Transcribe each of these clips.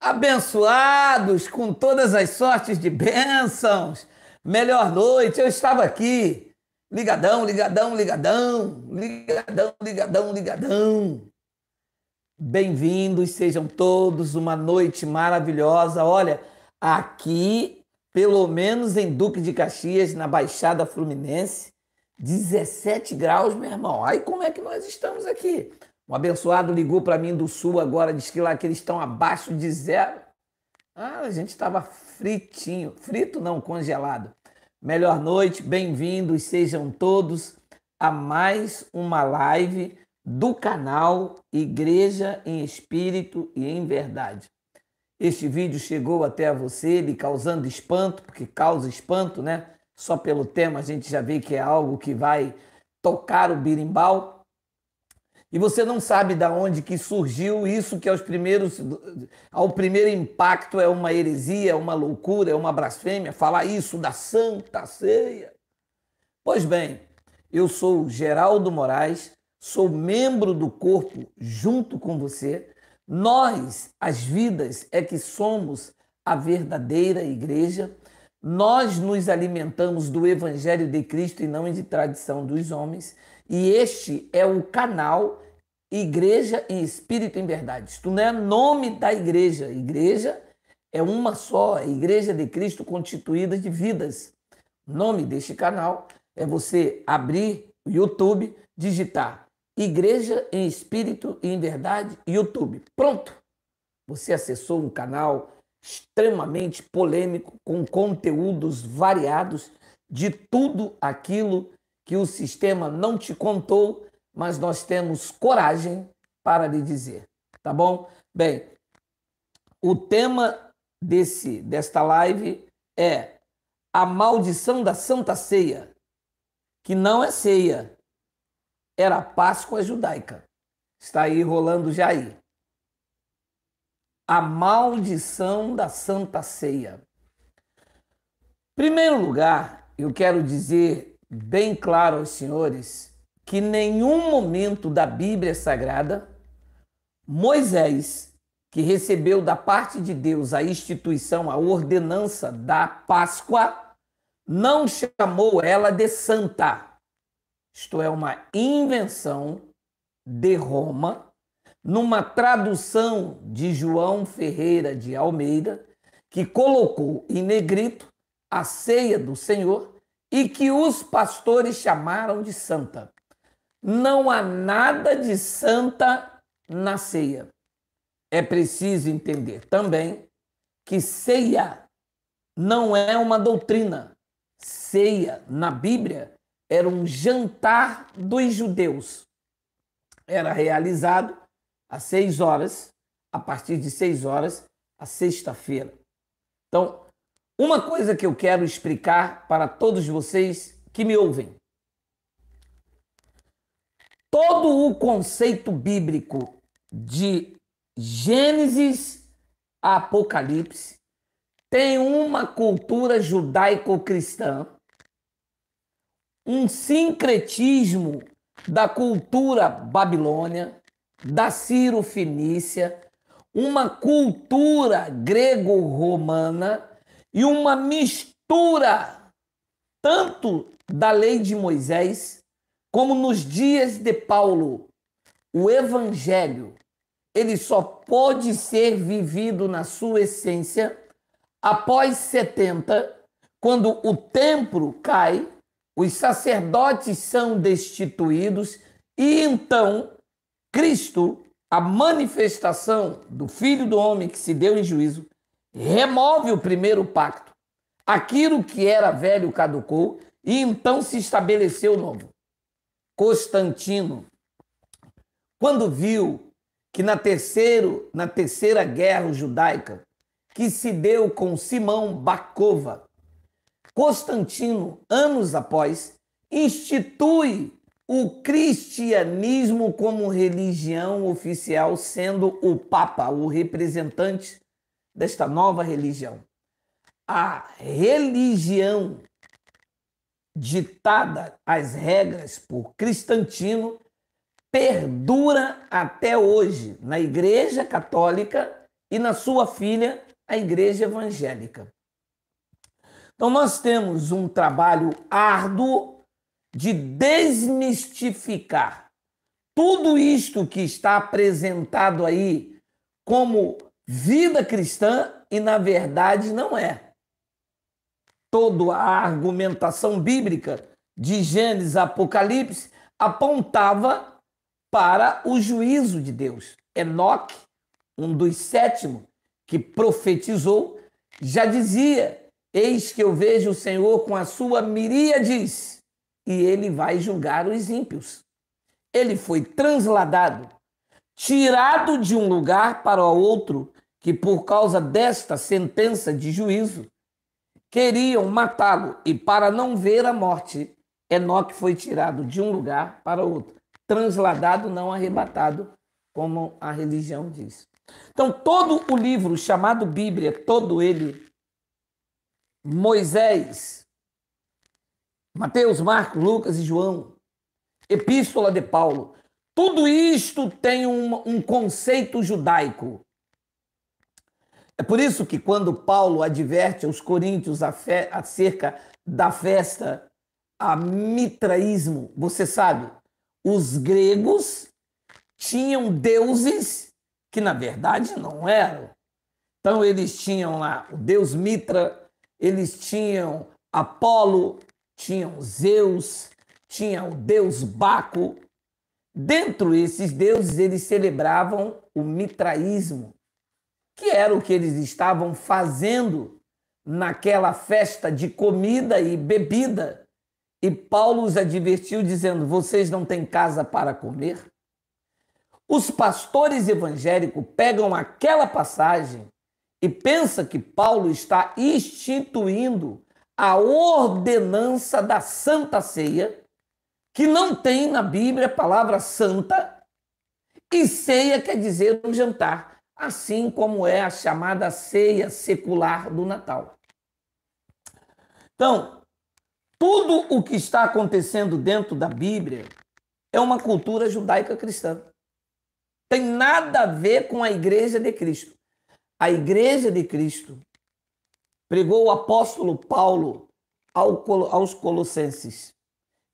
Abençoados com todas as sortes de bênçãos. Melhor noite, eu estava aqui. Ligadão, ligadão, ligadão, ligadão, ligadão, ligadão. Bem-vindos, sejam todos, uma noite maravilhosa. Olha, aqui, pelo menos em Duque de Caxias, na Baixada Fluminense, 17 graus, meu irmão. Aí como é que nós estamos aqui? Um abençoado ligou para mim do sul agora, diz que lá que eles estão abaixo de zero. Ah, a gente estava fritinho, frito não, congelado. Melhor noite, bem-vindos sejam todos a mais uma live do canal Igreja em Espírito e em Verdade. Este vídeo chegou até você, lhe causando espanto, porque causa espanto, né? Só pelo tema a gente já vê que é algo que vai tocar o birimbau. E você não sabe de onde que surgiu isso, que ao primeiro impacto é uma heresia, é uma loucura, é uma blasfêmia, falar isso da Santa Ceia. Pois bem, eu sou Geraldo Moraes, sou membro do corpo junto com você. Nós, as vidas, é que somos a verdadeira igreja. Nós nos alimentamos do Evangelho de Cristo e não de tradição dos homens. E este é o canal Igreja em Espírito e em Verdade. Isto não é nome da igreja. Igreja é uma só, a Igreja de Cristo constituída de vidas. O nome deste canal é você abrir o YouTube, digitar Igreja em Espírito e em Verdade, YouTube. Pronto! Você acessou um canal extremamente polêmico, com conteúdos variados de tudo aquilo que o sistema não te contou, mas nós temos coragem para lhe dizer, tá bom? Bem, o tema desta live é a maldição da Santa Ceia, que não é ceia, era a Páscoa judaica. Está aí rolando já aí. A maldição da Santa Ceia. Em primeiro lugar, eu quero dizer bem claro aos senhores que em nenhum momento da Bíblia Sagrada, Moisés, que recebeu da parte de Deus a instituição, a ordenança da Páscoa, não chamou ela de santa. Isto é uma invenção de Roma, numa tradução de João Ferreira de Almeida, que colocou em negrito a ceia do Senhor e que os pastores chamaram de santa. Não há nada de santa na ceia. É preciso entender também que ceia não é uma doutrina. Ceia, na Bíblia, era um jantar dos judeus. Era realizado às 6 horas, a partir de 6 horas, à sexta-feira. Então, uma coisa que eu quero explicar para todos vocês que me ouvem. Todo o conceito bíblico de Gênesis a Apocalipse tem uma cultura judaico-cristã, um sincretismo da cultura babilônia, da Ciro-Fenícia, uma cultura grego-romana e uma mistura tanto da lei de Moisés como nos dias de Paulo. O evangelho, ele só pode ser vivido na sua essência após 70, quando o templo cai, os sacerdotes são destituídos e então Cristo, a manifestação do Filho do Homem que se deu em juízo, remove o primeiro pacto. Aquilo que era velho caducou e então se estabeleceu o novo. Constantino, quando viu que na terceira guerra judaica, que se deu com Simão Bacova, Constantino, anos após, institui o cristianismo como religião oficial, sendo o Papa o representante desta nova religião. A religião ditada as regras por Constantino perdura até hoje na Igreja Católica e na sua filha, a Igreja Evangélica. Então, nós temos um trabalho árduo de desmistificar tudo isto que está apresentado aí como vida cristã e, na verdade, não é. Toda a argumentação bíblica de Gênesis a Apocalipse apontava para o juízo de Deus. Enoque, um dos 7 que profetizou, já dizia: eis que eu vejo o Senhor com a sua miríades e ele vai julgar os ímpios. Ele foi transladado, tirado de um lugar para outro, que por causa desta sentença de juízo queriam matá-lo, e para não ver a morte, Enoque foi tirado de um lugar para outro. Transladado, não arrebatado, como a religião diz. Então, todo o livro chamado Bíblia, todo ele, Moisés, Mateus, Marcos, Lucas e João, Epístola de Paulo, tudo isto tem um conceito judaico. É por isso que quando Paulo adverte aos coríntios acerca da festa a mitraísmo, você sabe, os gregos tinham deuses que na verdade não eram. Então eles tinham lá o deus Mitra, eles tinham Apolo, tinham Zeus, tinha o deus Baco. Dentro desses deuses eles celebravam o mitraísmo, que era o que eles estavam fazendo naquela festa de comida e bebida. E Paulo os advertiu dizendo: vocês não têm casa para comer? Os pastores evangélicos pegam aquela passagem e pensam que Paulo está instituindo a ordenança da Santa Ceia, que não tem na Bíblia a palavra santa, e ceia quer dizer um jantar, assim como é a chamada ceia secular do Natal. Então, tudo o que está acontecendo dentro da Bíblia é uma cultura judaica cristã. Tem nada a ver com a Igreja de Cristo. A Igreja de Cristo pregou o apóstolo Paulo aos Colossenses.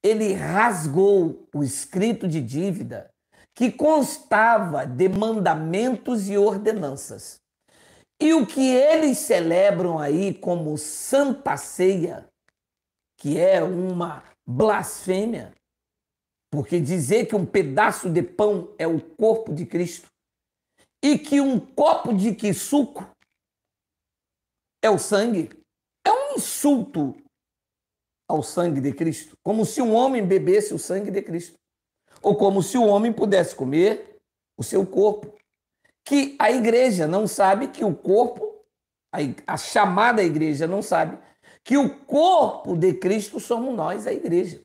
Ele rasgou o escrito de dívida que constava de mandamentos e ordenanças. E o que eles celebram aí como Santa Ceia, que é uma blasfêmia, porque dizer que um pedaço de pão é o corpo de Cristo e que um copo de suco é o sangue, é um insulto ao sangue de Cristo, como se um homem bebesse o sangue de Cristo, ou como se o homem pudesse comer o seu corpo. Que a igreja não sabe que o corpo, a chamada igreja não sabe que o corpo de Cristo somos nós, a igreja.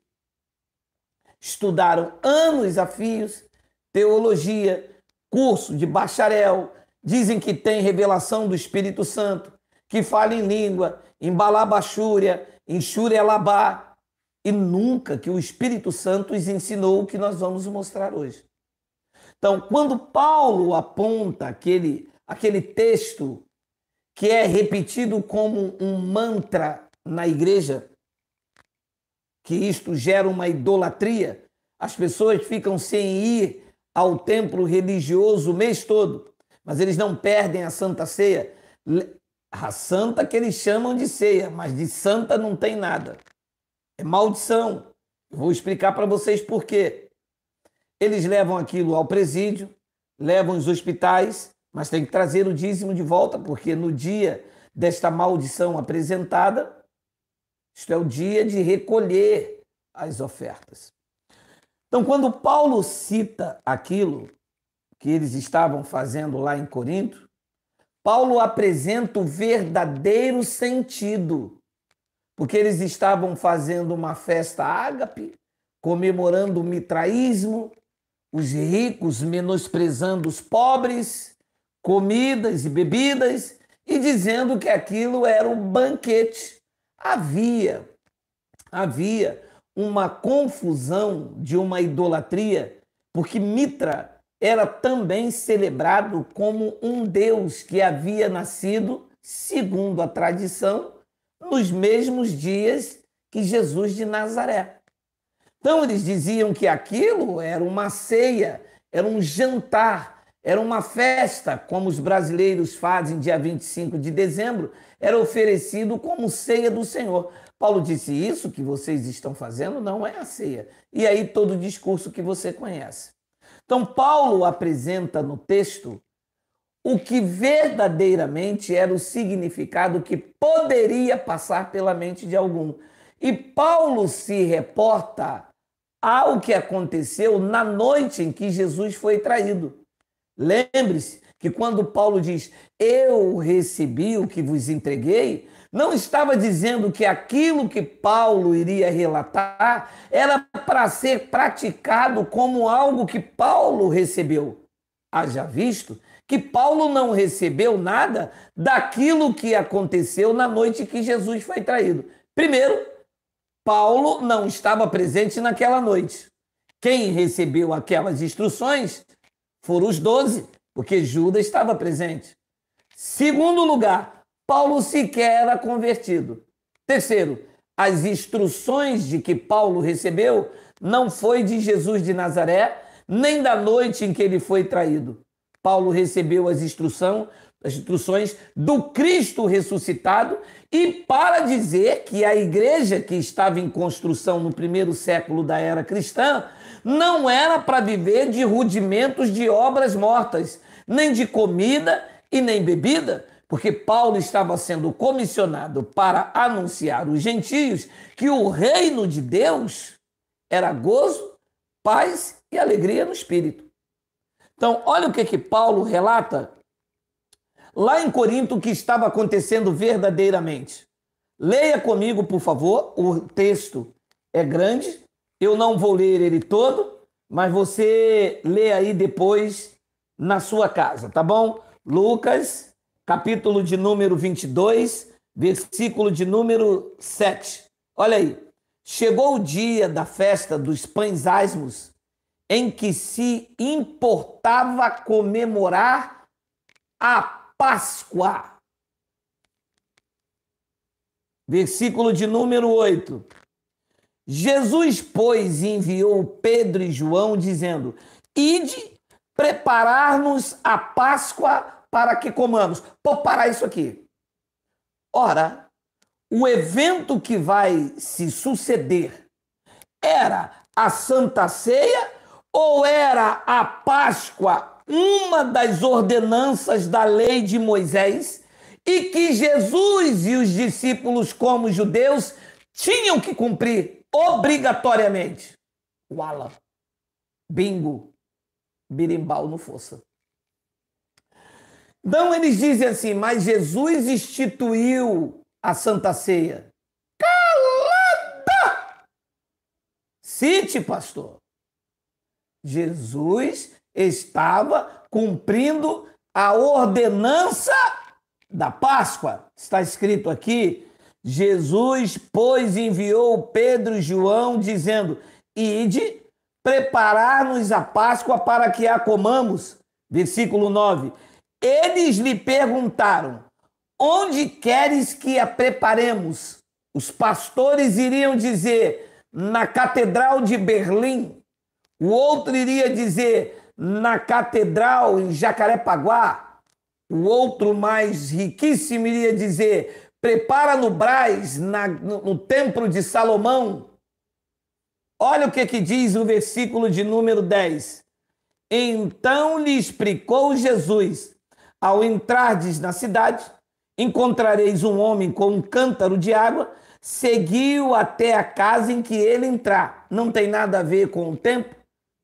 Estudaram anos a fios, teologia, curso de bacharel, dizem que tem revelação do Espírito Santo, que fala em língua, em balabachúria, em xurelabá, e nunca que o Espírito Santo os ensinou o que nós vamos mostrar hoje. Então, quando Paulo aponta aquele texto que é repetido como um mantra na igreja, que isto gera uma idolatria, as pessoas ficam sem ir ao templo religioso o mês todo, mas eles não perdem a Santa Ceia. A santa que eles chamam de ceia, mas de santa não tem nada. É maldição. Eu vou explicar para vocês por quê. Eles levam aquilo ao presídio, levam os hospitais, mas tem que trazer o dízimo de volta, porque no dia desta maldição apresentada, isto é o dia de recolher as ofertas. Então, quando Paulo cita aquilo que eles estavam fazendo lá em Corinto, Paulo apresenta o verdadeiro sentido, porque eles estavam fazendo uma festa ágape, comemorando o mitraísmo, os ricos menosprezando os pobres, comidas e bebidas, e dizendo que aquilo era um banquete. Havia uma confusão de uma idolatria, porque Mitra era também celebrado como um Deus que havia nascido, segundo a tradição, nos mesmos dias que Jesus de Nazaré. Então eles diziam que aquilo era uma ceia, era um jantar, era uma festa, como os brasileiros fazem dia 25 de dezembro, era oferecido como ceia do Senhor. Paulo disse: isso que vocês estão fazendo não é a ceia. E aí todo o discurso que você conhece. Então Paulo apresenta no texto o que verdadeiramente era o significado que poderia passar pela mente de algum. E Paulo se reporta ao que aconteceu na noite em que Jesus foi traído. Lembre-se que quando Paulo diz: eu recebi o que vos entreguei, não estava dizendo que aquilo que Paulo iria relatar era para ser praticado como algo que Paulo recebeu. Haja visto que Paulo não recebeu nada daquilo que aconteceu na noite que Jesus foi traído. Primeiro, Paulo não estava presente naquela noite. Quem recebeu aquelas instruções foram os 12, porque Judas estava presente. Segundo lugar, Paulo sequer era convertido. Terceiro, as instruções de que Paulo recebeu não foi de Jesus de Nazaré, nem da noite em que ele foi traído. Paulo recebeu as instruções do Cristo ressuscitado, e para dizer que a igreja que estava em construção no primeiro século da era cristã não era para viver de rudimentos de obras mortas, nem de comida e nem bebida, porque Paulo estava sendo comissionado para anunciar aos gentios que o reino de Deus era gozo, paz e alegria no Espírito. Então, olha o que Paulo relata lá em Corinto que estava acontecendo verdadeiramente. Leia comigo, por favor, o texto é grande, eu não vou ler ele todo, mas você lê aí depois na sua casa, tá bom? Lucas, capítulo de número 22, versículo de número 7. Olha aí. Chegou o dia da festa dos pães asmos, em que se importava comemorar a Páscoa. Versículo de número 8. Jesus, pois, enviou Pedro e João, dizendo: ide preparar-nos a Páscoa para que comamos. Pô, parar isso aqui. Ora, o evento que vai se suceder era a Santa Ceia ou era a Páscoa, uma das ordenanças da lei de Moisés, e que Jesus e os discípulos, como judeus, tinham que cumprir obrigatoriamente? Uala, bingo, birimbau no fossa. Então eles dizem assim: mas Jesus instituiu a Santa Ceia. Calada! Cite, pastor. Jesus estava cumprindo a ordenança da Páscoa. Está escrito aqui: Jesus, pois, enviou Pedro e João, dizendo: ide preparar-nos a Páscoa para que a comamos. Versículo 9. Eles lhe perguntaram: onde queres que a preparemos? Os pastores iriam dizer: na Catedral de Berlim. O outro iria dizer: na Catedral em Jacarepaguá. O outro, mais riquíssimo, iria dizer: prepara no Brás, no Templo de Salomão. Olha o que diz o versículo de número 10. Então lhe explicou Jesus: ao entrardes na cidade, encontrareis um homem com um cântaro de água, seguiu até a casa em que ele entrar. Não tem nada a ver com o templo,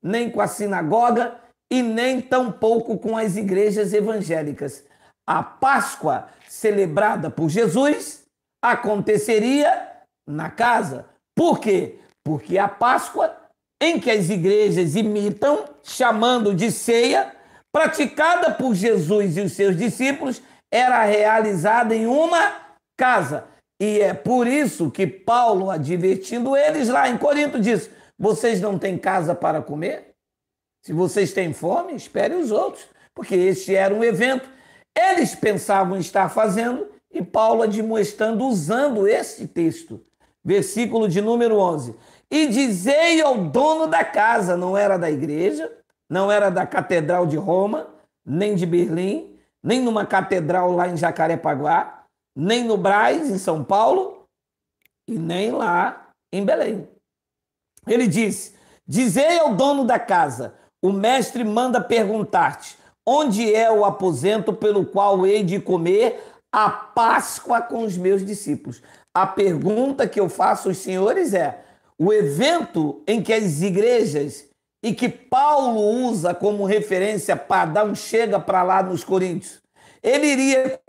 nem com a sinagoga e nem tampouco com as igrejas evangélicas. A Páscoa celebrada por Jesus aconteceria na casa. Por quê? Porque a Páscoa, em que as igrejas imitam, chamando de ceia, praticada por Jesus e os seus discípulos, era realizada em uma casa. E é por isso que Paulo, advertindo eles lá em Corinto, diz: vocês não têm casa para comer? Se vocês têm fome, esperem os outros, porque este era um evento. Eles pensavam estar fazendo e Paulo admoestando usando este texto. Versículo de número 11. E dizei ao dono da casa, não era da igreja, não era da Catedral de Roma, nem de Berlim, nem numa catedral lá em Jacarepaguá, nem no Brás, em São Paulo, e nem lá em Belém. Ele disse, dizei ao dono da casa, o mestre manda perguntar-te, onde é o aposento pelo qual hei de comer a Páscoa com os meus discípulos? A pergunta que eu faço aos senhores é, o evento em que as igrejas e que Paulo usa como referência para dar um chega para lá nos Coríntios, ele iria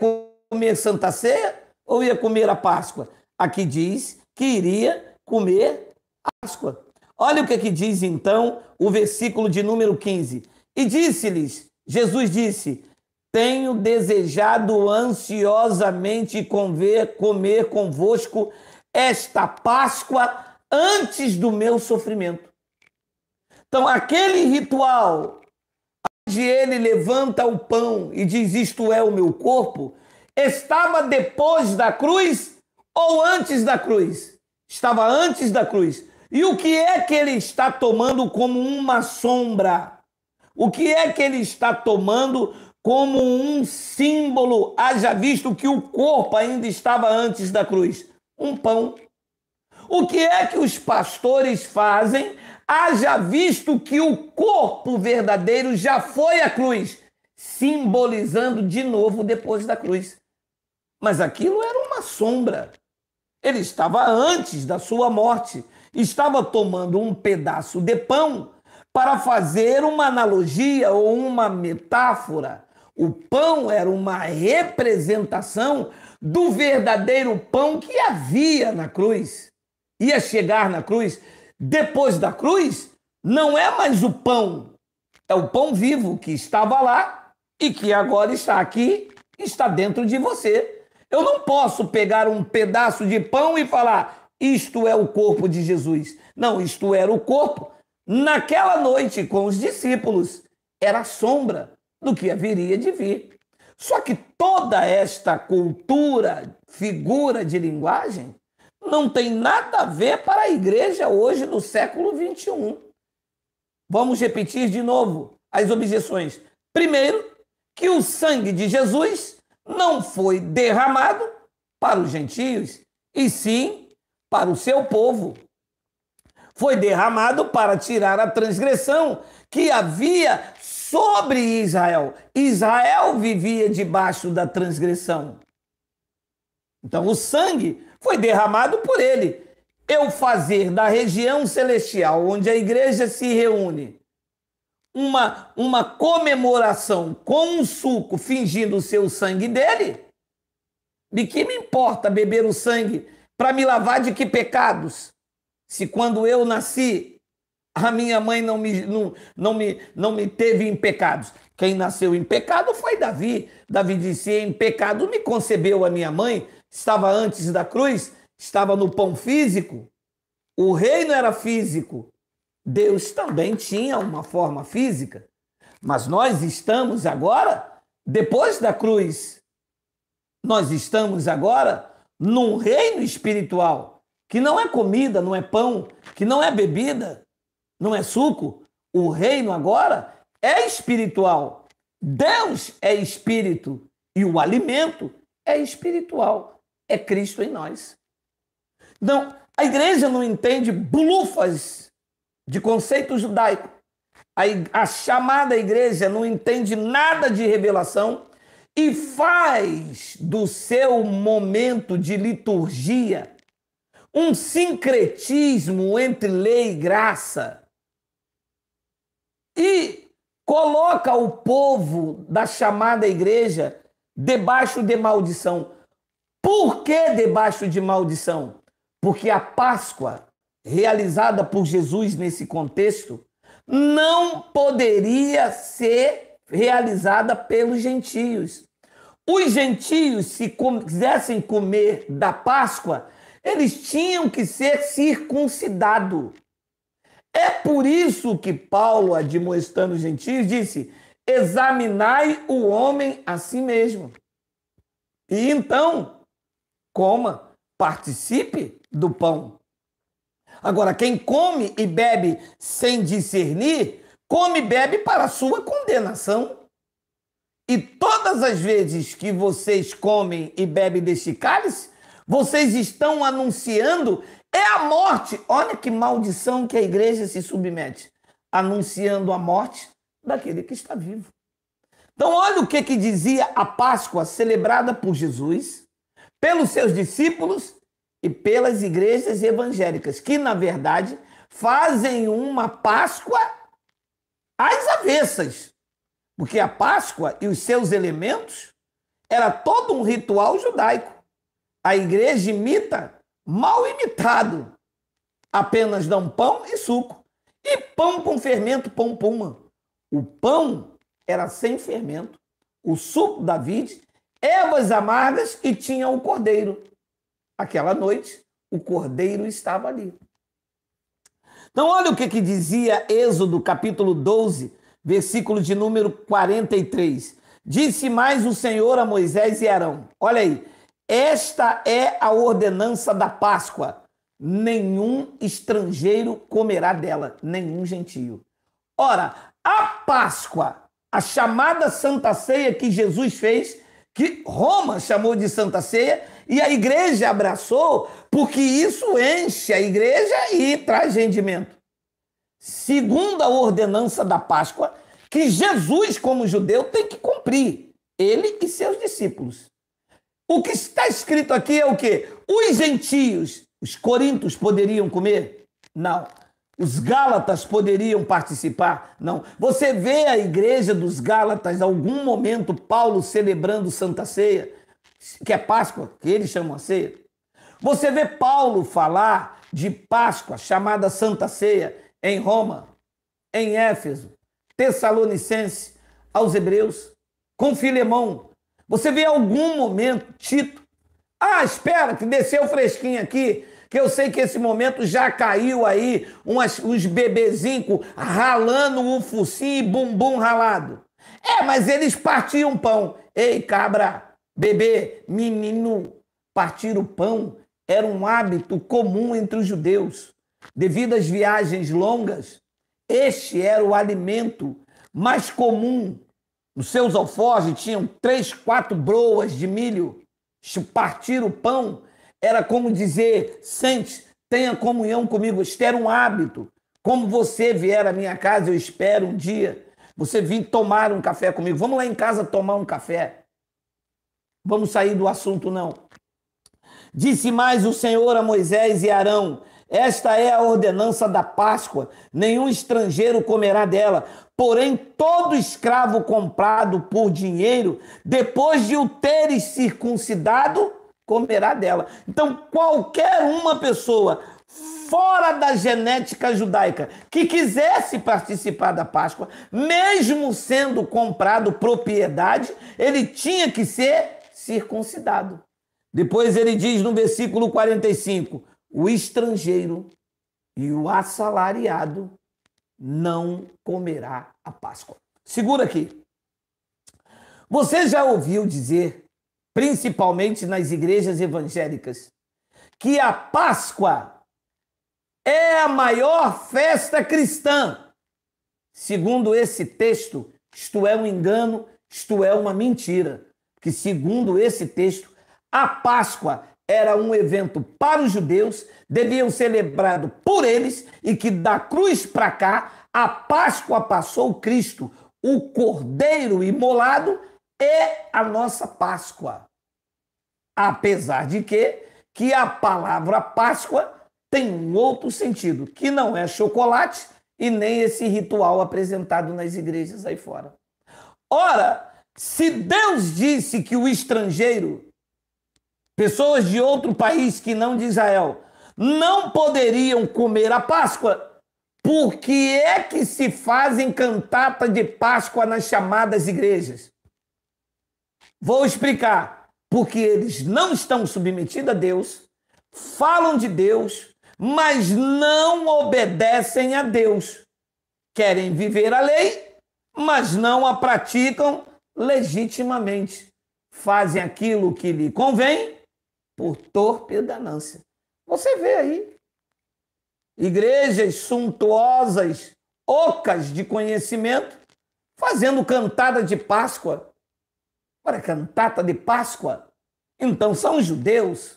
comer Santa Ceia ou ia comer a Páscoa? Aqui diz que iria comer a Páscoa. Olha o que diz então o versículo de número 15. E disse-lhes, Jesus disse, tenho desejado ansiosamente comer convosco esta Páscoa antes do meu sofrimento. Então, aquele ritual onde ele levanta o pão e diz, isto é o meu corpo, estava depois da cruz ou antes da cruz? Estava antes da cruz. E o que é que ele está tomando como uma sombra? O que é que ele está tomando como um símbolo, haja visto que o corpo ainda estava antes da cruz? Um pão. O que é que os pastores fazem, haja visto que o corpo verdadeiro já foi à cruz, simbolizando de novo depois da cruz? Mas aquilo era uma sombra. Ele estava antes da sua morte, estava tomando um pedaço de pão para fazer uma analogia ou uma metáfora. O pão era uma representação do verdadeiro pão que havia na cruz. Ia chegar na cruz. Depois da cruz, não é mais o pão, é o pão vivo que estava lá e que agora está aqui, está dentro de você. Eu não posso pegar um pedaço de pão e falar, isto é o corpo de Jesus. Não, isto era o corpo. Naquela noite com os discípulos, era a sombra do que haveria de vir. Só que toda esta cultura, figura de linguagem, não tem nada a ver para a igreja hoje no século 21. Vamos repetir de novo as objeções. Primeiro, que o sangue de Jesus não foi derramado para os gentios, e sim para o seu povo. Foi derramado para tirar a transgressão que havia sobre Israel. Israel vivia debaixo da transgressão. Então o sangue foi derramado por ele. Eu fazer da região celestial, onde a igreja se reúne, uma comemoração com um suco fingindo o seu sangue dele, de que me importa beber o sangue para me lavar de que pecados? Se quando eu nasci, a minha mãe não me teve em pecados. Quem nasceu em pecado foi Davi. Davi disse, em pecado me concebeu a minha mãe. Estava antes da cruz, estava no pão físico. O reino era físico. Deus também tinha uma forma física. Mas nós estamos agora, depois da cruz, nós estamos agora num reino espiritual, que não é comida, não é pão, que não é bebida, não é suco. O reino agora é espiritual. Deus é espírito e o alimento é espiritual. É Cristo em nós. Então, a igreja não entende bulufas de conceito judaico. A chamada igreja não entende nada de revelação e faz do seu momento de liturgia um sincretismo entre lei e graça e coloca o povo da chamada igreja debaixo de maldição. Por que debaixo de maldição? Porque a Páscoa, realizada por Jesus nesse contexto, não poderia ser realizada pelos gentios. Os gentios, se quisessem comer da Páscoa, eles tinham que ser circuncidados. É por isso que Paulo, admoestando os gentios, disse: examinai o homem a si mesmo. E então, coma, participe do pão. Agora, quem come e bebe sem discernir, come e bebe para a sua condenação. E todas as vezes que vocês comem e bebem deste cálice, vocês estão anunciando a morte. Olha que maldição que a igreja se submete, anunciando a morte daquele que está vivo. Então, olha o que dizia a Páscoa celebrada por Jesus, pelos seus discípulos e pelas igrejas evangélicas, que, na verdade, fazem uma Páscoa às avessas. Porque a Páscoa e os seus elementos era todo um ritual judaico. A igreja imita mal imitado. Apenas dão pão e suco. E pão com fermento, pão puma. O pão era sem fermento, o suco da vide, ervas amargas e tinha o cordeiro. Aquela noite, o cordeiro estava ali. Então, olha o que dizia Êxodo, capítulo 12, versículo de número 43. Disse mais o Senhor a Moisés e Arão. Olha aí. Esta é a ordenança da Páscoa. Nenhum estrangeiro comerá dela, nenhum gentio. Ora, a Páscoa, a chamada Santa Ceia que Jesus fez, que Roma chamou de Santa Ceia, e a igreja abraçou, porque isso enche a igreja e traz rendimento. Segundo a ordenança da Páscoa, que Jesus, como judeu, tem que cumprir, ele e seus discípulos. O que está escrito aqui é o quê? Os gentios, os coríntios poderiam comer? Não. Os gálatas poderiam participar? Não. Você vê a igreja dos gálatas, em algum momento, Paulo celebrando Santa Ceia, que é Páscoa, que eles chamam a ceia? Você vê Paulo falar de Páscoa, chamada Santa Ceia, em Roma, em Éfeso, Tessalonicense, aos Hebreus, com Filemão. Você vê algum momento, Tito, espera que desceu fresquinho aqui, que eu sei que esse momento já caiu aí uns bebezinhos ralando o focinho e bumbum ralado. Mas eles partiam pão. Ei, cabra, bebê, menino, partir o pão era um hábito comum entre os judeus. Devido às viagens longas, este era o alimento mais comum. Os seus alforjes tinham 3, 4 broas de milho. Partir o pão era como dizer: sente, tenha comunhão comigo. Este era um hábito. Como você vier à minha casa, eu espero um dia você vir tomar um café comigo. Vamos lá em casa tomar um café. Vamos sair do assunto, não. Disse mais o Senhor a Moisés e Arão: esta é a ordenança da Páscoa, nenhum estrangeiro comerá dela, porém todo escravo comprado por dinheiro, depois de o teres circuncidado, comerá dela. Então, qualquer uma pessoa fora da genética judaica que quisesse participar da Páscoa, mesmo sendo comprado propriedade, ele tinha que ser circuncidado. Depois ele diz no versículo 45, o estrangeiro e o assalariado não comerá a Páscoa. Segura aqui. Você já ouviu dizer, principalmente nas igrejas evangélicas, que a Páscoa é a maior festa cristã? Segundo esse texto, isto é um engano, isto é uma mentira. Que segundo esse texto, a Páscoa era um evento para os judeus, deviam ser celebrado por eles, e que da cruz para cá, a Páscoa passou Cristo, o Cordeiro imolado, é a nossa Páscoa. Apesar de que a palavra Páscoa tem um outro sentido, que não é chocolate e nem esse ritual apresentado nas igrejas aí fora. Ora, se Deus disse que o estrangeiro, pessoas de outro país que não de Israel, não poderiam comer a Páscoa, por que é que se fazem cantata de Páscoa nas chamadas igrejas? Vou explicar. Porque eles não estão submetidos a Deus, falam de Deus, mas não obedecem a Deus. Querem viver a lei, mas não a praticam legitimamente. Fazem aquilo que lhe convém por torpe e ganância. Você vê aí igrejas suntuosas, ocas de conhecimento, fazendo cantada de Páscoa. Ora, cantata de Páscoa? Então são judeus,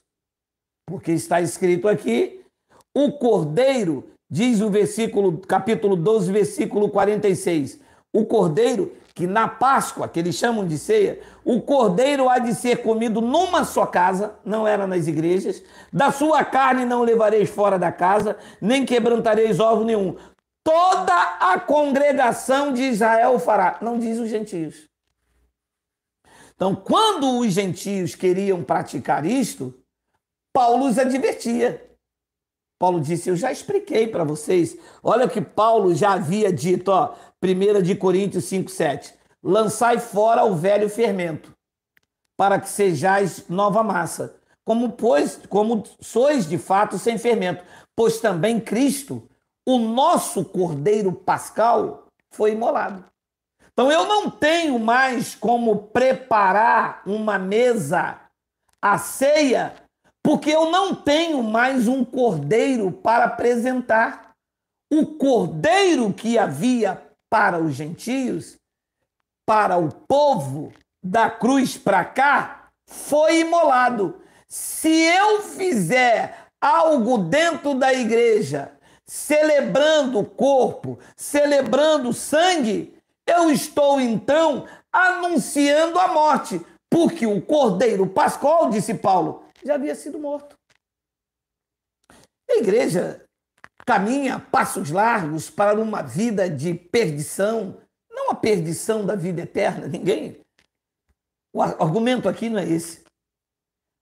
porque está escrito aqui, o cordeiro, diz o capítulo 12, versículo 46, o cordeiro, que na Páscoa, que eles chamam de ceia, o cordeiro há de ser comido numa só casa, não era nas igrejas, da sua carne não levareis fora da casa, nem quebrantareis ovo nenhum. Toda a congregação de Israel fará, não diz os gentios. Então, quando os gentios queriam praticar isto, Paulo os advertia. Paulo disse, eu já expliquei para vocês. Olha o que Paulo já havia dito, ó, 1 de Coríntios 5:7. Lançai fora o velho fermento, para que sejais nova massa, como sois de fato sem fermento, pois também Cristo, o nosso Cordeiro Pascal, foi imolado. Então eu não tenho mais como preparar uma mesa, a ceia, porque eu não tenho mais um cordeiro para apresentar. O cordeiro que havia para os gentios, para o povo, da cruz para cá, foi imolado. Se eu fizer algo dentro da igreja, celebrando o corpo, celebrando o sangue, eu estou então anunciando a morte, porque o cordeiro pascal, disse Paulo, já havia sido morto. A igreja caminha passos largos para uma vida de perdição, não a perdição da vida eterna, ninguém. O argumento aqui não é esse.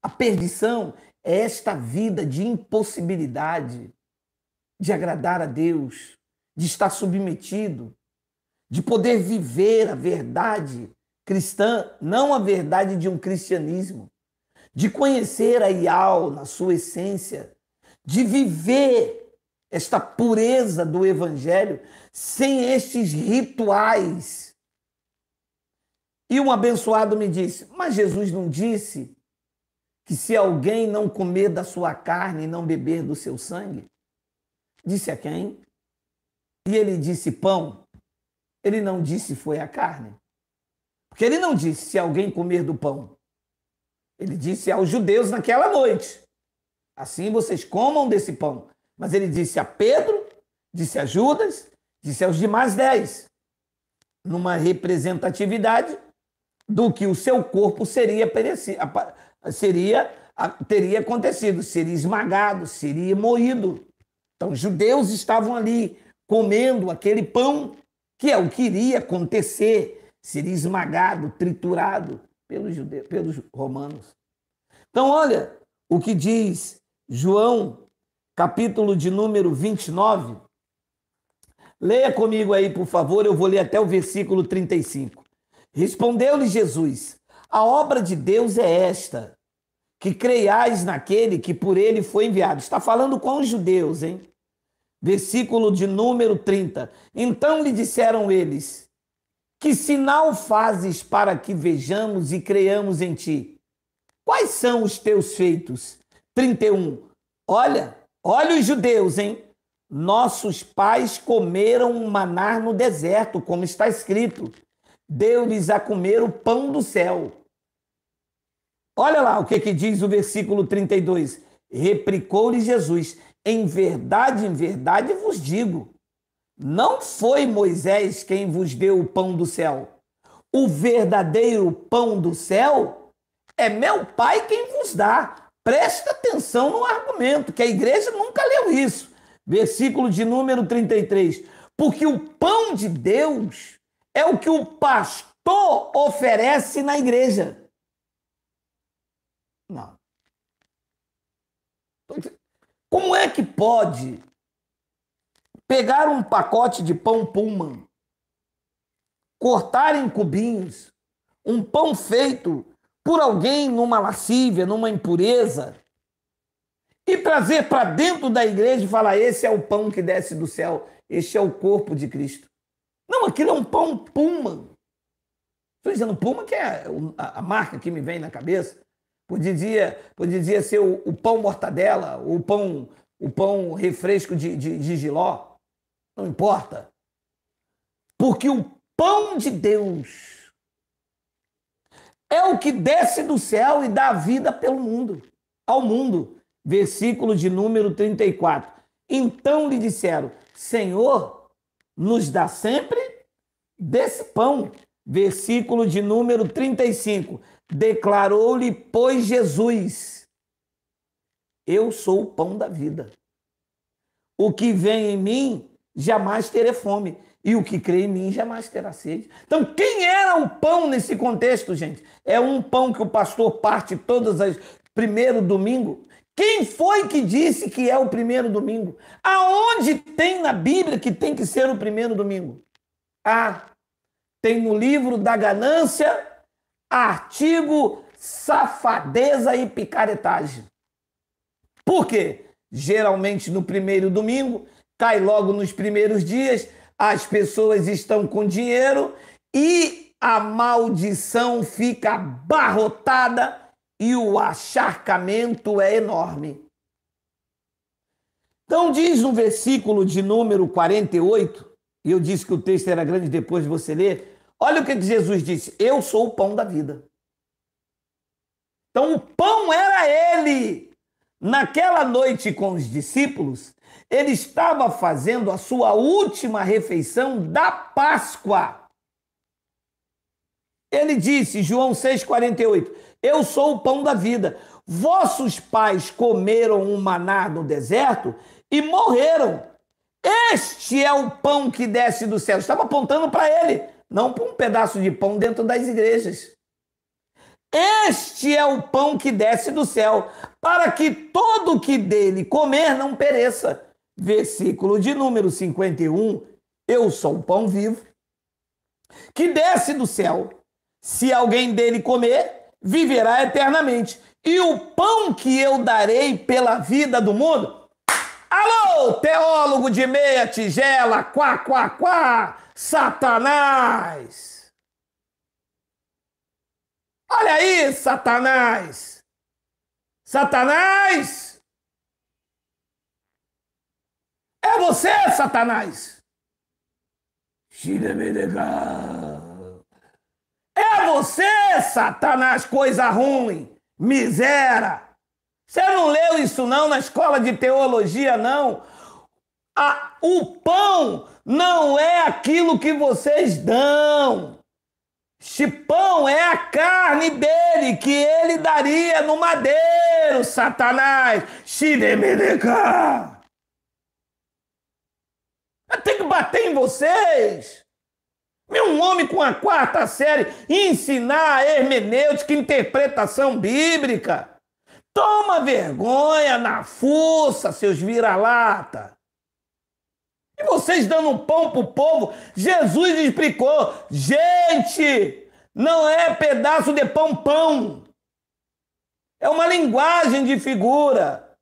A perdição é esta vida de impossibilidade de agradar a Deus, de estar submetido, de poder viver a verdade cristã, não a verdade de um cristianismo, de conhecer a Ial na sua essência, de viver esta pureza do evangelho sem estes rituais. E um abençoado me disse, mas Jesus não disse que se alguém não comer da sua carne e não beber do seu sangue? Disse a quem? E ele disse pão. Ele não disse foi a carne. Porque ele não disse se alguém comer do pão. Ele disse aos judeus naquela noite, assim vocês comam desse pão. Mas ele disse a Pedro, disse a Judas, disse aos demais 10, numa representatividade do que o seu corpo teria acontecido, seria esmagado, seria moído. Então os judeus estavam ali comendo aquele pão, que é o que iria acontecer, seria esmagado, triturado pelos romanos. Então, olha o que diz João, capítulo de número 29. Leia comigo aí, por favor, eu vou ler até o versículo 35. Respondeu-lhe Jesus, a obra de Deus é esta, que creiais naquele que por ele foi enviado. Está falando com os judeus, hein? Versículo de número 30. Então lhe disseram eles, que sinal fazes para que vejamos e creiamos em ti? Quais são os teus feitos? 31. Olha os judeus, hein? Nossos pais comeram um maná no deserto, como está escrito. Deu-lhes a comer o pão do céu. Olha lá o que diz o versículo 32. Replicou-lhe Jesus, em verdade vos digo, não foi Moisés quem vos deu o pão do céu. O verdadeiro pão do céu é meu Pai quem vos dá. Presta atenção no argumento, que a igreja nunca leu isso. Versículo de número 33. Porque o pão de Deus é o que o pastor oferece na igreja. Não. Como é que pode pegar um pacote de pão Pullman, cortar em cubinhos, um pão feito por alguém numa lascívia, numa impureza, e trazer para dentro da igreja e falar: esse é o pão que desce do céu, este é o corpo de Cristo. Não, aquilo é um pão Puma. Estou dizendo Puma, que é a marca que me vem na cabeça. Podia ser o pão mortadela, o pão refresco de Jiló. Não importa. Porque o pão de Deus é o que desce do céu e dá vida pelo mundo, ao mundo. Versículo de número 34. Então lhe disseram: Senhor, nos dá sempre desse pão. Versículo de número 35. Declarou-lhe, pois, Jesus: eu sou o pão da vida. O que vem em mim jamais terá fome, e o que crê em mim jamais terá sede. Então, quem era o pão nesse contexto, gente? É um pão que o pastor parte todas as primeiro domingo. Quem foi que disse que é o primeiro domingo? Aonde tem na Bíblia que tem que ser o primeiro domingo? Ah, tem no livro da ganância, artigo safadeza e picaretagem. Por quê? Geralmente no primeiro domingo, cai logo nos primeiros dias, as pessoas estão com dinheiro e a maldição fica abarrotada e o acharcamento é enorme. Então diz no versículo de número 48, e eu disse que o texto era grande depois de você ler, olha o que Jesus disse: eu sou o pão da vida. Então o pão era ele. Naquela noite com os discípulos, ele estava fazendo a sua última refeição da Páscoa. Ele disse, João 6,48, eu sou o pão da vida. Vossos pais comeram um maná no deserto e morreram. Este é o pão que desce do céu. Estava apontando para ele, não para um pedaço de pão dentro das igrejas. Este é o pão que desce do céu, para que todo que dele comer não pereça. Versículo de número 51, eu sou o pão vivo, que desce do céu. Se alguém dele comer, viverá eternamente. E o pão que eu darei pela vida do mundo... Alô, teólogo de meia tigela, quá, quá, quá, Satanás! Olha aí, Satanás! Satanás! É você, Satanás! É você, Satanás, coisa ruim, miséria! Você não leu isso não na escola de teologia, não? O pão não é aquilo que vocês dão. Este pão é a carne dele, que ele daria no madeiro, Satanás. Tem que bater em vocês. Um homem com a 4ª série ensinar hermenêutica, interpretação bíblica. Toma vergonha na fuça, seus vira-lata. E vocês dando um pão para o povo, Jesus explicou, gente, não é pedaço de pão. É uma linguagem de figura.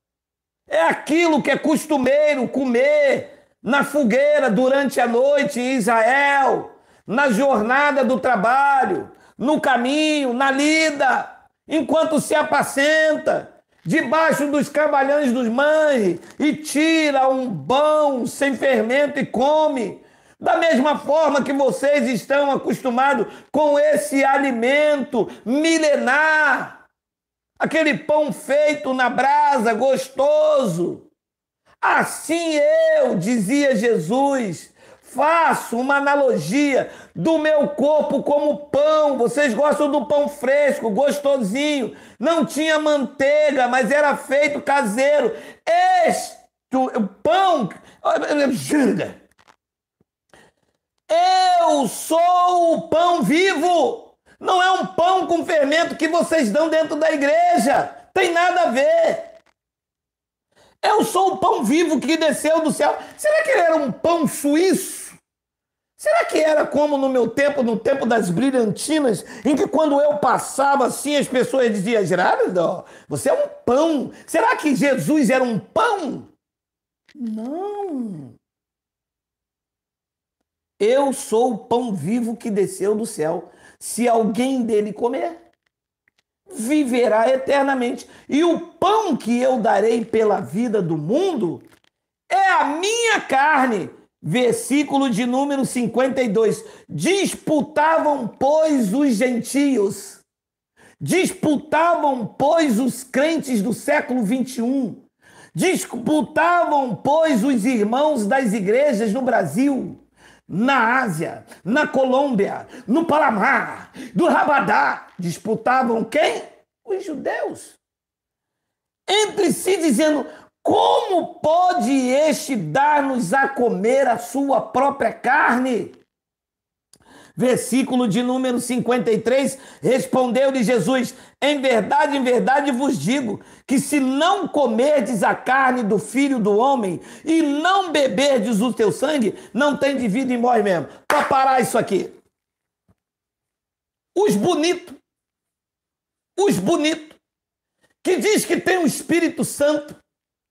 É aquilo que é costumeiro comer na fogueira durante a noite em Israel, na jornada do trabalho, no caminho, na lida, enquanto se apacenta, debaixo dos carvalhões dos manres, e tira um pão sem fermento e come. Da mesma forma que vocês estão acostumados com esse alimento milenar, aquele pão feito na brasa, gostoso. Assim eu, dizia Jesus, faço uma analogia do meu corpo como pão. Vocês gostam do pão fresco, gostosinho. Não tinha manteiga, mas era feito caseiro. Este pão... Eu sou o pão vivo. Não é um pão com fermento que vocês dão dentro da igreja. Tem nada a ver. Eu sou o pão vivo que desceu do céu. Será que ele era um pão suíço? Será que era como no meu tempo, no tempo das brilhantinas, em que quando eu passava assim, as pessoas diziam, Gerardo, você é um pão. Será que Jesus era um pão? Não. Eu sou o pão vivo que desceu do céu. Se alguém dele comer, viverá eternamente. E o pão que eu darei pela vida do mundo é a minha carne. Versículo de número 52. Disputavam, pois, os gentios. Disputavam, pois, os crentes do século 21. Disputavam, pois, os irmãos das igrejas no Brasil, na Ásia, na Colômbia, no Palmar, do Rabadá. Disputavam quem? Os judeus. Entre si dizendo, como pode este dar-nos a comer a sua própria carne? Versículo de número 53, respondeu-lhe Jesus, em verdade vos digo, que se não comerdes a carne do Filho do Homem e não beberdes o teu sangue, não tem de vida em vós mesmo. Para parar isso aqui. Os bonitos, que diz que tem o Espírito Santo,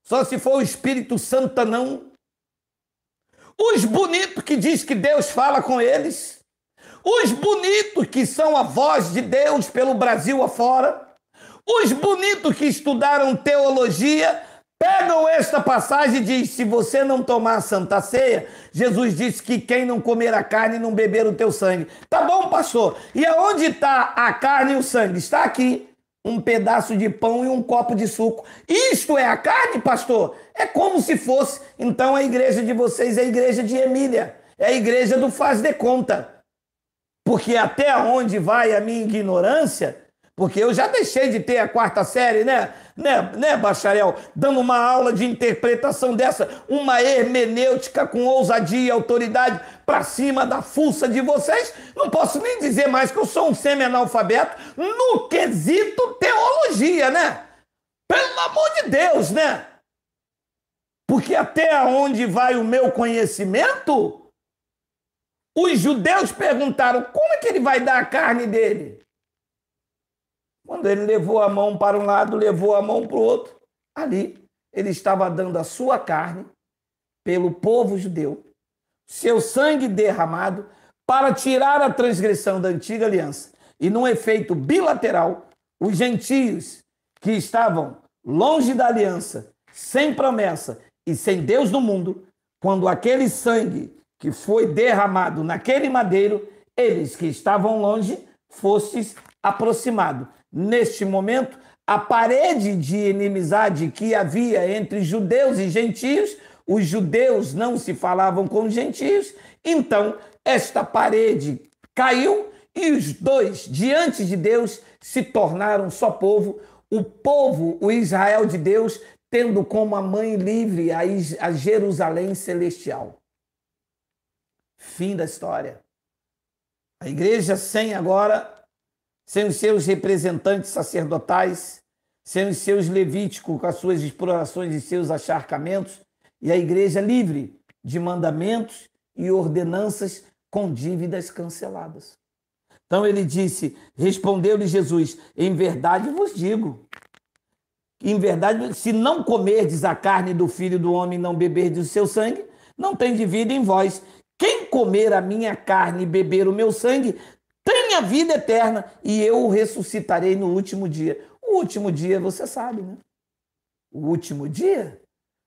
só se for o Espírito Santo não. Os bonitos que diz que Deus fala com eles. Os bonitos que são a voz de Deus pelo Brasil afora. Os bonitos que estudaram teologia pegam esta passagem e diz, se você não tomar a Santa Ceia, Jesus disse que quem não comer a carne não beber o teu sangue. Tá bom, pastor. E aonde está a carne e o sangue? Está aqui. Um pedaço de pão e um copo de suco. Isto é a carne, pastor? É como se fosse. Então a igreja de vocês é a igreja de Emília. É a igreja do faz de conta. Porque até onde vai a minha ignorância, porque eu já deixei de ter a 4ª série, né, bacharel? Dando uma aula de interpretação dessa, uma hermenêutica com ousadia e autoridade para cima da fuça de vocês. Não posso nem dizer mais que eu sou um semi-analfabeto no quesito teologia, né? Pelo amor de Deus, né? Porque até onde vai o meu conhecimento, os judeus perguntaram, como é que ele vai dar a carne dele? Quando ele levou a mão para um lado, levou a mão para o outro, ali ele estava dando a sua carne pelo povo judeu, seu sangue derramado para tirar a transgressão da antiga aliança. E num efeito bilateral, os gentios que estavam longe da aliança, sem promessa e sem Deus no mundo, quando aquele sangue que foi derramado naquele madeiro, eles que estavam longe, fostes aproximados. Neste momento, a parede de inimizade que havia entre judeus e gentios, os judeus não se falavam com os gentios, então esta parede caiu e os dois, diante de Deus, se tornaram só povo, o Israel de Deus, tendo como a mãe livre a Jerusalém celestial. Fim da história. A igreja sem os seus representantes sacerdotais, sem os seus levíticos com as suas explorações e seus acharcamentos, e a igreja livre de mandamentos e ordenanças com dívidas canceladas. Então ele disse, respondeu-lhe Jesus, em verdade vos digo, em verdade, se não comerdes a carne do Filho do Homem e não beberdes o seu sangue, não tem de vida em vós. Quem comer a minha carne e beber o meu sangue, tem a vida eterna, e eu o ressuscitarei no último dia. O último dia, você sabe, né? O último dia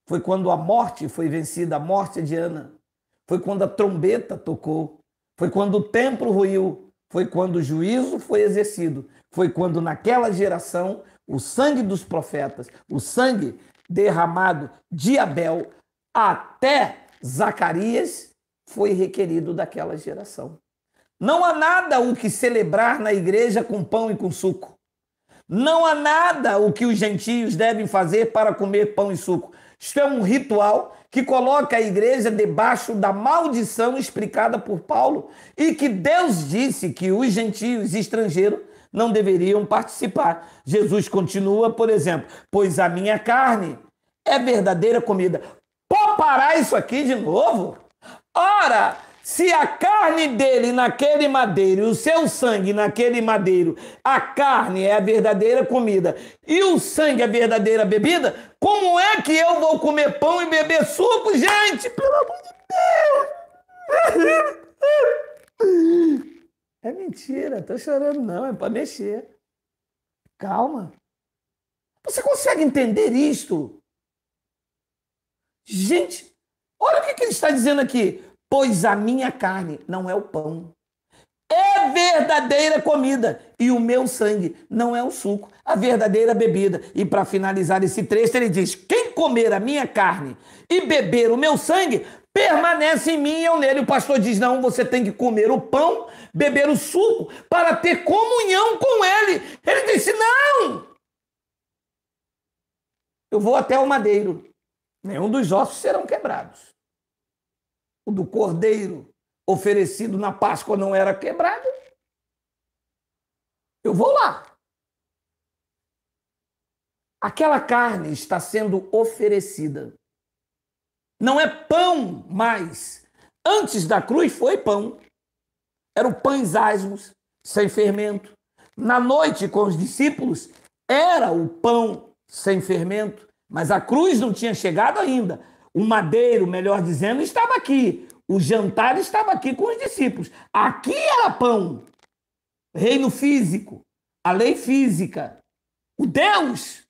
foi quando a morte foi vencida, a morte de Ana. Foi quando a trombeta tocou. Foi quando o templo ruiu. Foi quando o juízo foi exercido. Foi quando naquela geração o sangue dos profetas, o sangue derramado de Abel até Zacarias foi requerido daquela geração. Não há nada o que celebrar na igreja com pão e com suco. Não há nada o que os gentios devem fazer para comer pão e suco. Isto é um ritual que coloca a igreja debaixo da maldição explicada por Paulo e que Deus disse que os gentios estrangeiros não deveriam participar. Jesus continua, por exemplo, pois a minha carne é verdadeira comida. Pode parar isso aqui de novo? Ora, Se a carne dele naquele madeiro e o seu sangue naquele madeiro, a carne é a verdadeira comida e o sangue é a verdadeira bebida, como é que eu vou comer pão e beber suco, gente? Pelo amor de Deus! É mentira, tô chorando não, é para mexer. Calma. Você consegue entender isto? Gente, olha o que ele está dizendo aqui. Pois a minha carne não é o pão, é verdadeira comida, e o meu sangue não é o suco, a verdadeira bebida. E para finalizar esse trecho, ele diz: quem comer a minha carne e beber o meu sangue, permanece em mim e eu nele. O pastor diz: não, você tem que comer o pão, beber o suco, para ter comunhão com ele. Ele disse: não, eu vou até o madeiro, nenhum dos ossos serão quebrados. O do cordeiro oferecido na Páscoa não era quebrado. Eu vou lá. Aquela carne está sendo oferecida. Não é pão mais. Antes da cruz foi pão. Eram pães asmos, sem fermento. Na noite com os discípulos era o pão sem fermento. Mas a cruz não tinha chegado ainda. O madeiro, melhor dizendo, estava aqui. O jantar estava aqui com os discípulos. Aqui era pão. Reino físico. A lei física. O Deus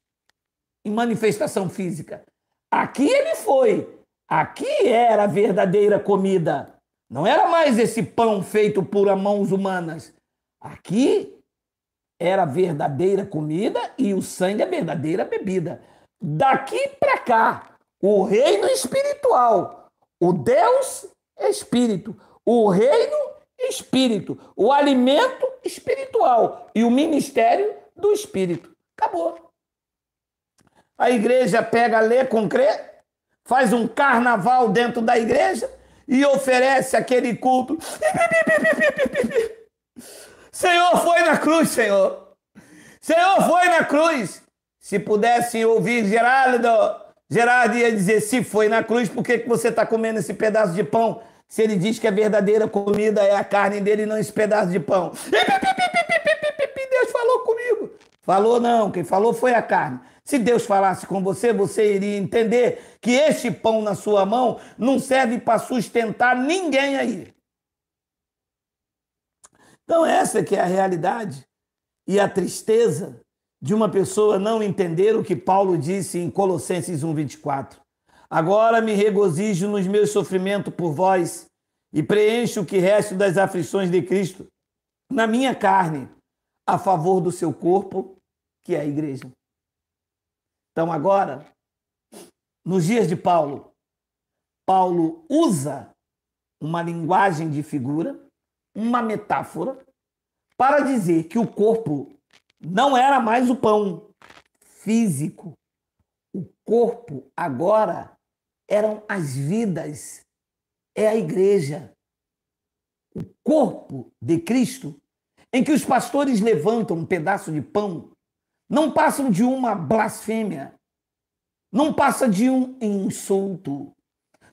em manifestação física. Aqui ele foi. Aqui era a verdadeira comida. Não era mais esse pão feito por mãos humanas. Aqui era a verdadeira comida e o sangue a verdadeira bebida. Daqui para cá, o reino espiritual, o Deus espírito, o reino espírito, o alimento espiritual e o ministério do espírito. Acabou. A igreja pega, lê com crê, faz um carnaval dentro da igreja e oferece aquele culto. Senhor foi na cruz, Senhor. Senhor foi na cruz. Se pudessem ouvir Gerardo ia dizer: se foi na cruz, por que você está comendo esse pedaço de pão? Se ele diz que a verdadeira comida é a carne dele e não esse pedaço de pão. Deus falou comigo. Falou não, quem falou foi a carne. Se Deus falasse com você, você iria entender que este pão na sua mão não serve para sustentar ninguém aí. Então essa que é a realidade e a tristeza de uma pessoa não entender o que Paulo disse em Colossenses 1:24. Agora me regozijo nos meus sofrimentos por vós e preencho o que resta das aflições de Cristo na minha carne, a favor do seu corpo, que é a igreja. Então agora, nos dias de Paulo, Paulo usa uma linguagem de figura, uma metáfora, para dizer que o corpo não era mais o pão físico. O corpo agora eram as vidas, é a igreja. O corpo de Cristo, em que os pastores levantam um pedaço de pão, não passam de uma blasfêmia, não passa de um insulto,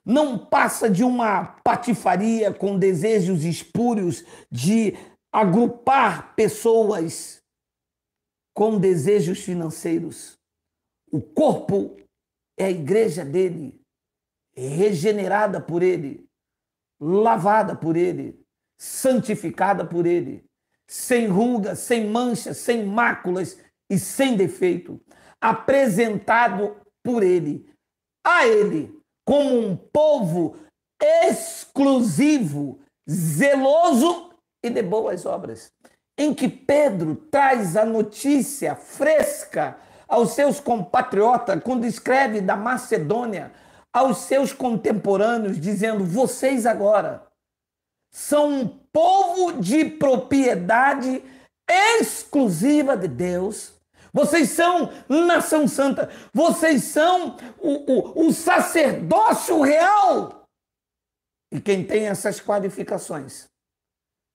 não passa de uma patifaria com desejos espúrios de agrupar pessoas com desejos financeiros. O corpo é a igreja dele, regenerada por ele, lavada por ele, santificada por ele, sem ruga, sem mancha, sem máculas e sem defeito, apresentado por ele, a ele, como um povo exclusivo, zeloso e de boas obras, em que Pedro traz a notícia fresca aos seus compatriotas, quando escreve da Macedônia, aos seus contemporâneos, dizendo: vocês agora são um povo de propriedade exclusiva de Deus. Vocês são nação santa. Vocês são o sacerdócio real. E quem tem essas qualificações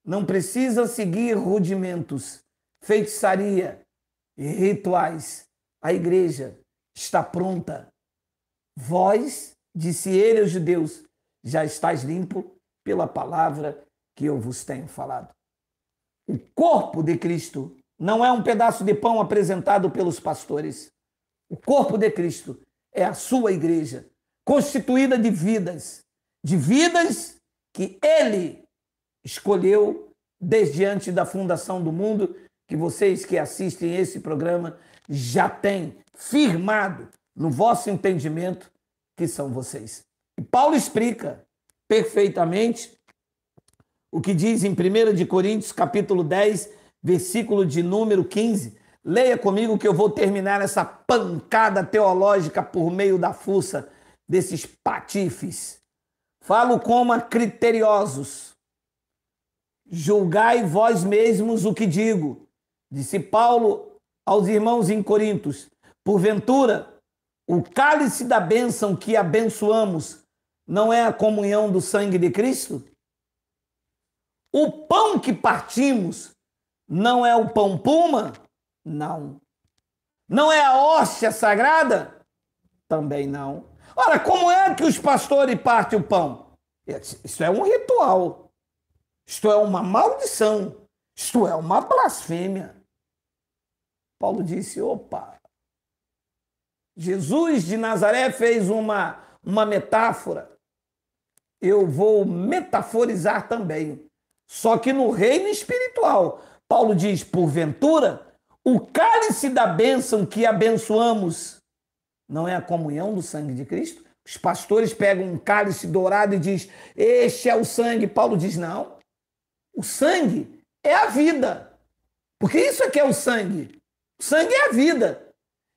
não precisa seguir rudimentos, feitiçaria e rituais. A igreja está pronta. Vós, disse ele aos judeus, já estáis limpo pela palavra que eu vos tenho falado. O corpo de Cristo não é um pedaço de pão apresentado pelos pastores. O corpo de Cristo é a sua igreja, constituída de vidas que ele escolheu desde antes da fundação do mundo, que vocês que assistem esse programa já têm firmado no vosso entendimento que são vocês. E Paulo explica perfeitamente o que diz em 1 Coríntios, capítulo 10, versículo de número 15. Leia comigo que eu vou terminar essa pancada teológica por meio da fuça desses patifes. Falo como a criteriosos. Julgai vós mesmos o que digo, disse Paulo aos irmãos em Corintos. Porventura, o cálice da bênção que abençoamos não é a comunhão do sangue de Cristo? O pão que partimos não é o pão puma? Não. Não é a hóstia sagrada? Também não. Ora, como é que os pastores partem o pão? Isso é um ritual. Isto é uma maldição. Isto é uma blasfêmia. Paulo disse, opa, Jesus de Nazaré fez uma metáfora. Eu vou metaforizar também. Só que no reino espiritual. Paulo diz, porventura, o cálice da bênção que abençoamos não é a comunhão do sangue de Cristo? Os pastores pegam um cálice dourado e diz, este é o sangue. Paulo diz, não. O sangue é a vida. Porque isso é que é o sangue. O sangue é a vida.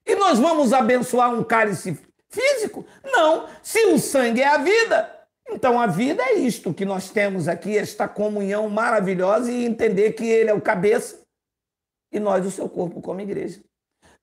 E nós vamos abençoar um cálice físico? Não. Se o sangue é a vida, então a vida é isto que nós temos aqui, esta comunhão maravilhosa e entender que ele é o cabeça e nós o seu corpo como igreja.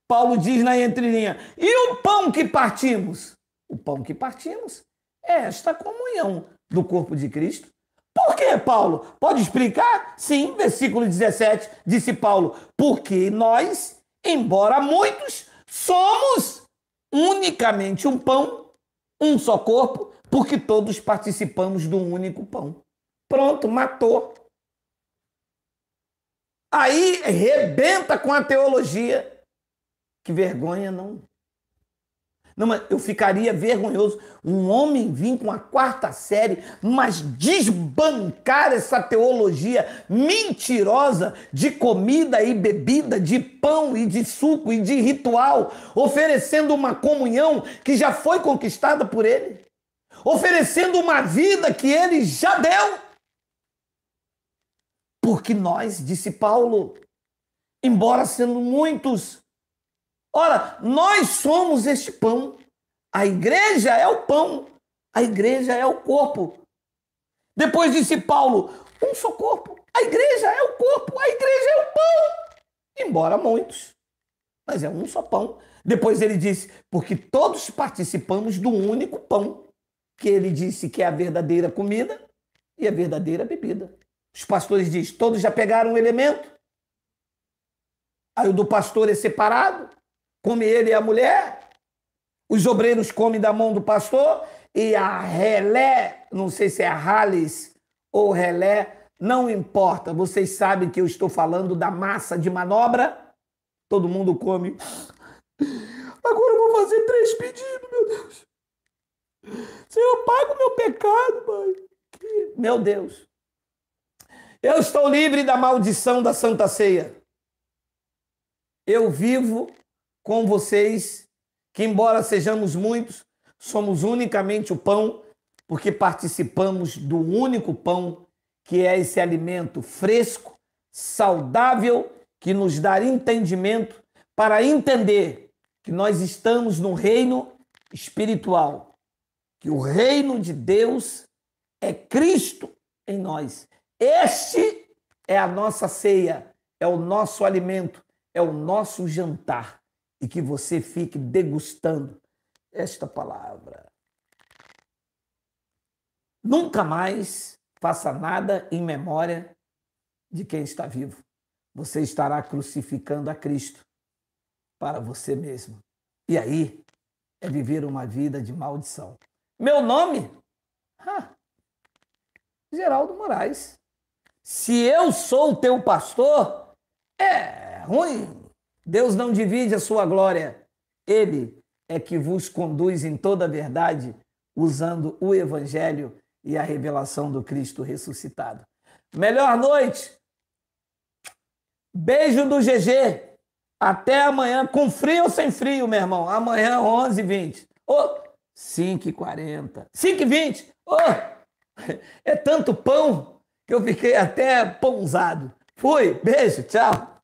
Paulo diz na entrelinha, e o pão que partimos? O pão que partimos é esta comunhão do corpo de Cristo. Por quê, Paulo? Pode explicar? Sim, versículo 17, disse Paulo, porque nós, embora muitos, somos unicamente um pão, um só corpo, porque todos participamos do único pão. Pronto, matou. Aí rebenta com a teologia. Que vergonha, não. Não, mas eu ficaria vergonhoso. Um homem vir com a quarta série, mas desbancar essa teologia mentirosa de comida e bebida, de pão e de suco e de ritual, oferecendo uma comunhão que já foi conquistada por ele, oferecendo uma vida que ele já deu. Porque nós, disse Paulo, embora sendo muitos, ora, nós somos este pão. A igreja é o pão. A igreja é o corpo. Depois disse Paulo, um só corpo. A igreja é o corpo. A igreja é o pão. Embora muitos, mas é um só pão. Depois ele disse, porque todos participamos do único pão, que ele disse que é a verdadeira comida e a verdadeira bebida. Os pastores dizem, todos já pegaram um elemento? Aí o do pastor é separado? Come ele e a mulher, os obreiros comem da mão do pastor e a relé, não sei se é a Halles ou relé, não importa, vocês sabem que eu estou falando da massa de manobra, todo mundo come. Agora eu vou fazer 3 pedidos, meu Deus. Senhor, paga o meu pecado, mãe. Meu Deus. Eu estou livre da maldição da Santa Ceia. Eu vivo com vocês, que embora sejamos muitos, somos unicamente o pão, porque participamos do único pão, que é esse alimento fresco, saudável, que nos dá entendimento para entender que nós estamos no reino espiritual, que o reino de Deus é Cristo em nós. Este é a nossa ceia, é o nosso alimento, é o nosso jantar. E que você fique degustando esta palavra. Nunca mais faça nada em memória de quem está vivo. Você estará crucificando a Cristo para você mesmo. E aí é viver uma vida de maldição. Meu nome? Geraldo Moraes. Se eu sou o teu pastor, é ruim. Deus não divide a sua glória. Ele é que vos conduz em toda a verdade, usando o evangelho e a revelação do Cristo ressuscitado. Melhor noite. Beijo do GG. Até amanhã, com frio ou sem frio, meu irmão? Amanhã, 11h20. Oh, 5h40. 5h20. Oh, é tanto pão que eu fiquei até pãozado. Fui. Beijo. Tchau.